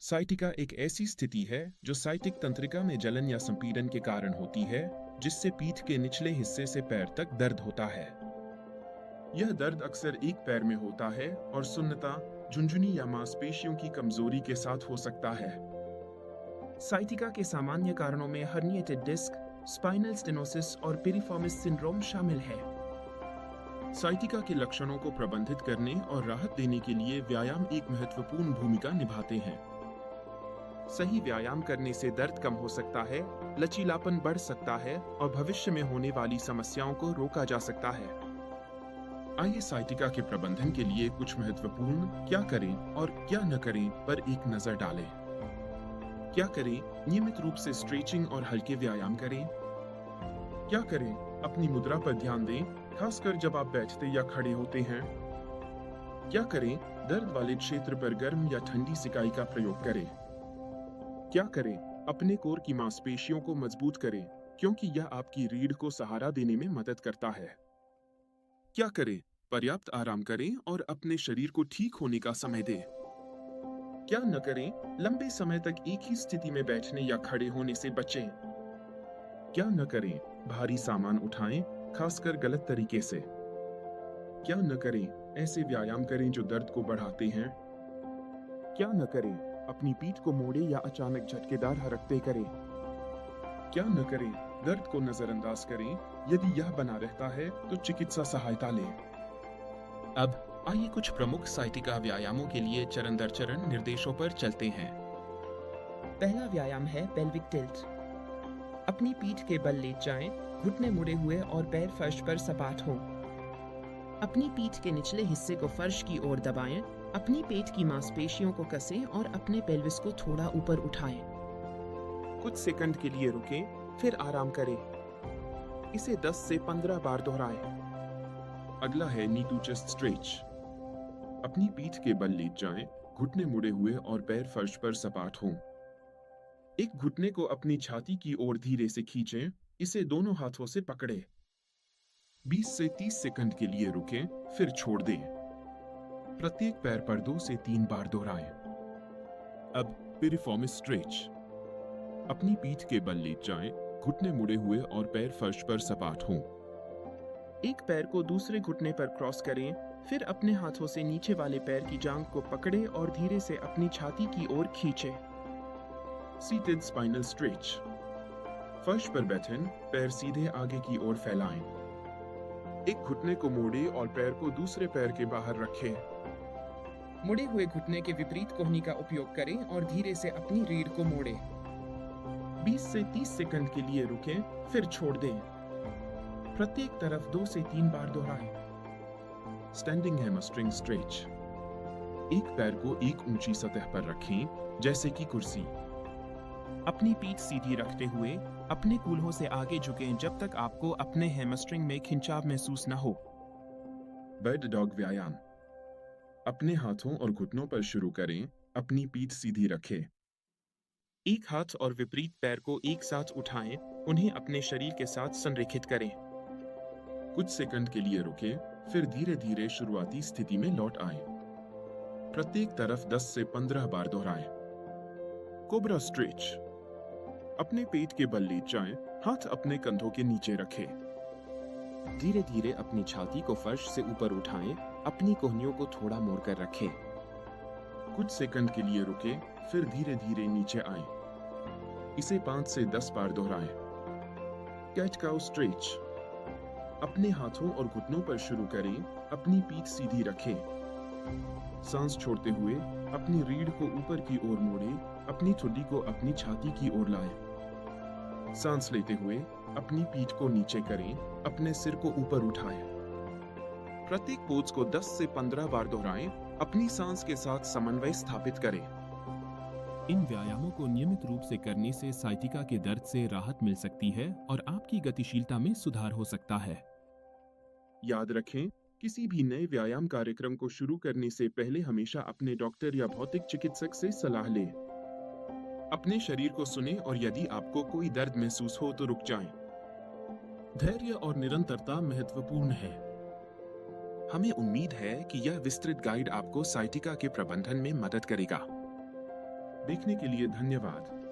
Sciatica एक ऐसी स्थिति है जो साइटिक तंत्रिका में जलन या संपीड़न के कारण होती है, जिससे पीठ के निचले हिस्से से पैर तक दर्द होता है। यह दर्द अक्सर एक पैर में होता है और सुन्नता, झुंझुनी या मांसपेशियों की कमजोरी के साथ हो सकता है। साइटिका के सामान्य कारणों में हर्निएटेड डिस्क, स्पाइनल स्टेनोसिस और पिरिफॉर्मिस सिंड्रोम शामिल है। साइटिका के लक्षणों को प्रबंधित करने और राहत देने के लिए व्यायाम एक महत्वपूर्ण भूमिका निभाते हैं। सही व्यायाम करने से दर्द कम हो सकता है, लचीलापन बढ़ सकता है और भविष्य में होने वाली समस्याओं को रोका जा सकता है। आइए साइटिका के प्रबंधन के लिए कुछ महत्वपूर्ण क्या करें और क्या न करें पर एक नजर डालें। क्या करें? नियमित रूप से स्ट्रेचिंग और हल्के व्यायाम करें। क्या करें? अपनी मुद्रा पर ध्यान दें, खासकर जब आप बैठते या खड़े होते हैं। क्या करें? दर्द वाले क्षेत्र पर गर्म या ठंडी सिकाई का प्रयोग करें। क्या करें? अपने कोर की मांसपेशियों को मजबूत करें, क्योंकि यह आपकी रीढ़ को सहारा देने में मदद करता है। क्या करें? पर्याप्त आराम करें और अपने शरीर को ठीक होने का समय दें। क्या न करें? लंबे समय तक एक ही स्थिति में बैठने या खड़े होने से बचें। क्या न करें? भारी सामान उठाएं, खासकर गलत तरीके से। क्या न करें? ऐसे व्यायाम करें जो दर्द को बढ़ाते हैं। क्या न करें? अपनी पीठ को मोड़े या अचानक झटकेदार हरकतें करें। क्या न करें? दर्द को नजरअंदाज करें। यदि यह बना रहता है तो चिकित्सा सहायता लें। अब आइए कुछ प्रमुख साइटिका व्यायामों के लिए चरण दर चरण निर्देशों पर चलते हैं। पहला व्यायाम है पेल्विक टिल्ट। अपनी पीठ के बल लेट जाएं, घुटने मुड़े हुए और पैर फर्श पर सपाट हों। अपनी पीठ के निचले हिस्से को फर्श की ओर दबाएं, अपनी पेट की मांसपेशियों को कसें और अपने पेल्विस को थोड़ा ऊपर उठाएं। कुछ सेकंड के लिए रुकें, फिर आराम करें। इसे 10 से 15 बार दोहराएं। अगला है नी टू चेस्ट स्ट्रेच। अपनी पीठ के बल लेट जाएं, घुटने मुड़े हुए और पैर फर्श पर सपाट हों। एक घुटने को अपनी छाती की ओर धीरे से खींचें, इसे दोनों हाथों से पकड़ें। 20 से 30 सेकंड के लिए रुकें, फिर छोड़ दें। प्रत्येक पैर पर 2 से 3 बार दोहराएं। अब पिरिफॉर्मिस स्ट्रेच। अपनी पीठ के बल लेट जाएं, घुटने मुड़े हुए और पैर फर्श पर सपाट हों। एक पैर को दूसरे घुटने पर क्रॉस करें, फिर अपने हाथों से नीचे वाले पैर की जांघ को पकड़ें और धीरे से अपनी छाती की ओर खींचें। Seated spinal stretch. फर्श पर बैठें, पैर सीधे आगे की ओर फैलाएं। एक घुटने को मोड़े और पैर को दूसरे पैर के बाहर रखें। मुड़े हुए घुटने के विपरीत कोहनी का उपयोग करें और धीरे से अपनी रीढ़ को मोड़ें। 20 से 30 सेकंड के लिए रुकें, फिर छोड़ दें। प्रत्येक तरफ 2 से 3 बार दोहराएं। Standing hamstring stretch. एक पैर को एक ऊंची सतह पर रखें, जैसे कि कुर्सी। अपनी पीठ सीधी रखते हुए अपने कूल्हों से आगे झुकें जब तक आपको अपने हैमस्ट्रिंग में खिंचाव महसूस न हो। बर्ड डॉग व्यायाम। अपने हाथों और घुटनों पर शुरू करें, अपनी पीठ सीधी रखें। एक हाथ और विपरीत पैर को एक साथ उठाएं, उन्हें अपने शरीर के साथ संरेखित करें। कुछ सेकंड के लिए रुकें, फिर धीरे धीरे शुरुआती स्थिति में लौट आएं। प्रत्येक तरफ 10 से 15 बार दोहराएं। Cobra stretch. अपने पेट के बल लेट जाएं, हाथ अपने कंधों के नीचे रखें। धीरे धीरे अपनी छाती को फर्श से ऊपर उठाएं, अपनी कोहनियों को थोड़ा मोड़कर रखें। कुछ सेकंड के लिए रुकें, फिर धीरे धीरे नीचे आएं। इसे 5 से 10 बार दोहराएं। Cat cow stretch. अपने हाथों और घुटनों पर शुरू करें, अपनी पीठ सीधी रखें। सांस छोड़ते हुए अपनी रीढ़ को ऊपर की ओर मोड़ें, अपनी ठुड्डी को अपनी छाती की ओर लाएं। सांस लेते हुए अपनी पीठ को नीचे करें, अपने सिर को ऊपर उठाएं। प्रत्येक पोज को 10 से 15 बार दोहराएं, अपनी सांस के साथ समन्वय स्थापित करें। इन व्यायामों को नियमित रूप से करने से साइटिका के दर्द से राहत मिल सकती है और आपकी गतिशीलता में सुधार हो सकता है। याद रखें, किसी भी नए व्यायाम कार्यक्रम को शुरू करने से पहले हमेशा अपने डॉक्टर या भौतिक चिकित्सक से सलाह लें। अपने शरीर को सुनें और यदि आपको कोई दर्द महसूस हो तो रुक जाएं। धैर्य और निरंतरता महत्वपूर्ण है। हमें उम्मीद है कि यह विस्तृत गाइड आपको साइटिका के प्रबंधन में मदद करेगा। देखने के लिए धन्यवाद।